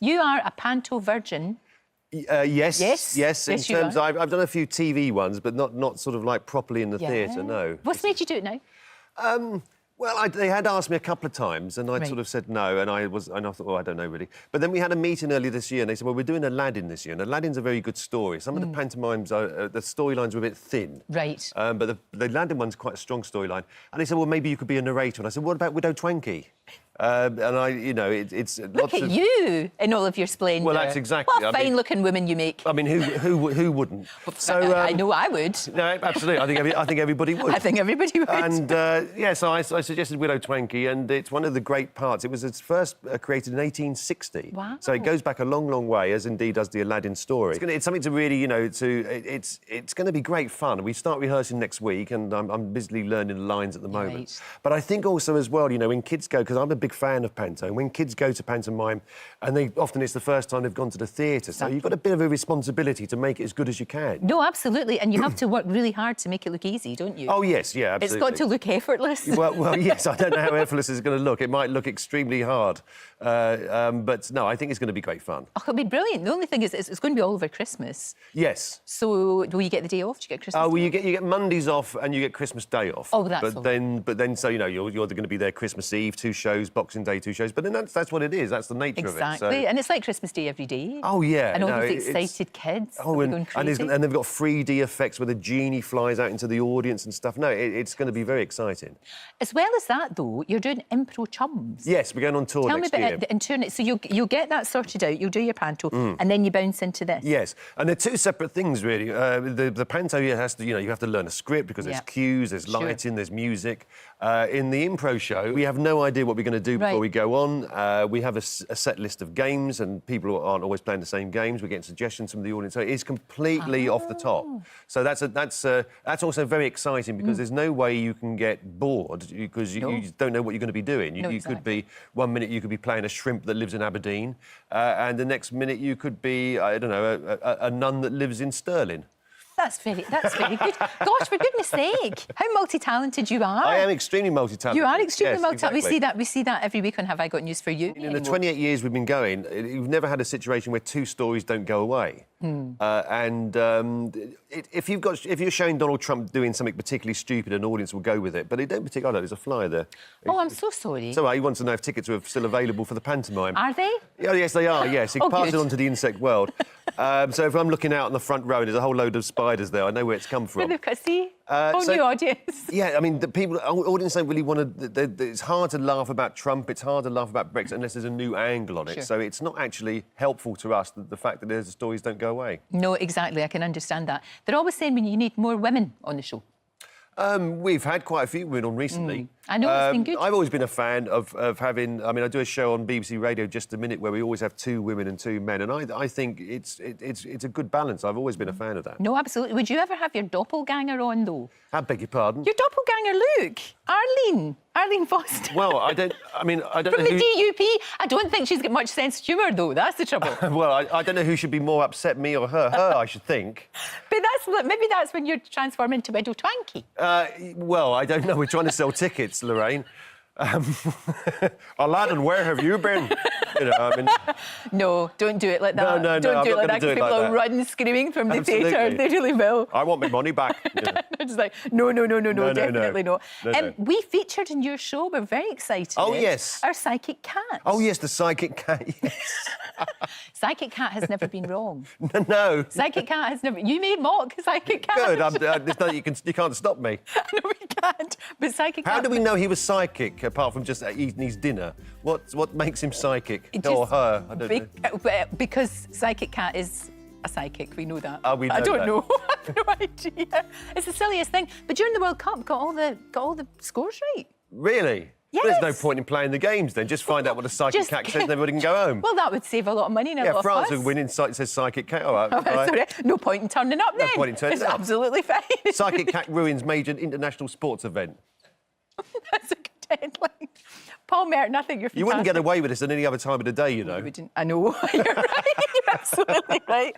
You are a panto virgin. Yes. Yes. In terms, I've done a few TV ones, but not sort of like properly in the theatre. No. What's made you do it now? Well, they had asked me a couple of times, and I Right. sort of said no, and I thought, oh, I don't know really. But then we had a meeting earlier this year, and they said, well, we're doing Aladdin this year, and Aladdin's a very good story. Some of the pantomimes, the storylines were a bit thin. Right. But the Aladdin one's quite a strong storyline. And they said, well, maybe you could be a narrator. And I said, what about Widow Twanky? And it's Look at you in all of your splendour. Well, that's exactly. What a fine-looking woman you make. I mean, who wouldn't? So I know I would. No, absolutely. I think everybody would. I think everybody would. And so I suggested Widow Twanky, and it's one of the great parts. It was first created in 1860. Wow. So it goes back a long, long way, as indeed does the Aladdin story. It's something to really, it's going to be great fun. We start rehearsing next week, and I'm busily learning the lines at the moment. Right. But I think also as well, when kids go, because I'm a big fan of panto, when kids go to pantomime, and often it's the first time they've gone to the theatre, so you've got a bit of a responsibility to make it as good as you can. No, absolutely, and you have to work really hard to make it look easy, don't you? Oh, yes, yeah, absolutely. It's got to look effortless. Well, yes, I don't know how effortless it's going to look. It might look extremely hard. But, no, I think it's going to be great fun. Oh, it'll be brilliant. The only thing is it's going to be all over Christmas. Yes. So will you get the day off? Do you get Christmas Oh, well, day you get Mondays off and you get Christmas Day off. Oh, that's but then, so, you're going to be there Christmas Eve, 2 shows, Boxing Day, 2 shows. But then that's what it is. That's the nature of it. Exactly. So... And it's like Christmas Day every day. Oh, yeah. And all those excited kids. Oh, going crazy. and they've got 3D effects where the genie flies out into the audience and stuff. No, it's going to be very exciting. As well as that, though, you're doing Impro Chums. Yes, we're going on tour next year. Tell me about the internet. So you'll get that sorted out, you'll do your panto, and then you bounce into this. Yes, and they're 2 separate things, really. The panto has to, you have to learn a script because there's cues, there's lighting, there's music. In the impro show, we have no idea what we're going to do before we go on. We have a set list of games, and people aren't always playing the same games. We're getting suggestions from the audience, so it is completely off the top. So that's also very exciting because there's no way you can get bored because you just don't know what you're going to be doing. You could be 1 minute you could be playing a shrimp that lives in Aberdeen, and the next minute you could be, I don't know, a nun that lives in Stirling. That's very good. Gosh, for goodness sake, how multi-talented you are. I am extremely multi-talented. You are extremely multi-talented. Exactly. We see that every week on Have I Got News for You. In the 28 years we've been going, we've never had a situation where 2 stories don't go away. If you're showing Donald Trump doing something particularly stupid, an audience will go with it. But they don't particularly. Oh, there's a flyer there. Oh, I'm so sorry. So he wants to know if tickets are still available for the pantomime. Are they? Oh, yes, they are. Yes, he passes it on to the insect world. So if I'm looking out on the front row and there's a whole load of spiders there, I know where it's come from. Look, see, new audience. Yeah, I mean, audience don't really want to. It's hard to laugh about Trump. It's hard to laugh about Brexit unless there's a new angle on it. Sure. So it's not actually helpful to us the fact that the stories don't go away. No, exactly. I can understand that. They're always saying you need more women on the show. We've had quite a few women on recently. I know, it's been good. I've always been a fan of having... I mean, I do a show on BBC Radio, Just a Minute, where we always have 2 women and 2 men, and I think it's a good balance. I've always been a fan of that. No, absolutely. Would you ever have your doppelganger on, though? I beg your pardon? Your doppelganger, look. Arlene Foster. Well, I don't From know the DUP. I don't think she's got much sense of humour, though. That's the trouble. Well, I don't know who should be more upset, me or her. Her, I should think. But maybe that's when you're transformed into Widow Twanky. Well, I don't know. We're trying to sell tickets, Lorraine. Aladdin, where have you been? No, don't do it like that. No, don't do it like that, do it because people like will run screaming from the Absolutely. theatre. They really will. I want my money back. Yeah. Just like, no, definitely no. No. We featured in your show. We're very excited. Oh, yes. Our psychic cat. Oh, yes, the psychic cat, yes. Psychic cat has never been wrong. No. Psychic cat has never... You may mock psychic cat. Good. There's nothing you can't stop me. No, we can't. But psychic cat... How do we know he was psychic, apart from just eating his dinner? What makes him psychic? Or Just her? I don't know. Because psychic cat is a psychic, we know that. Oh, we know I don't that. know. I have no idea. It's the silliest thing. But during the World Cup, got all the scores right. Really? Yes. Well, there's no point in playing the games then. Just find out what a psychic cat says and everybody can go home. Well, that would save a lot of money and a lot Yeah, of France fuss. would win in says psychic cat. All right. Sorry, no point in turning up then. No point in turning it's up. Absolutely fine. Psychic cat ruins major international sports event. That's a good headline. Paul Merton, I think you're fantastic. You wouldn't get away with this at any other time of the day, you know. You wouldn't. I know. You're right. You're absolutely right.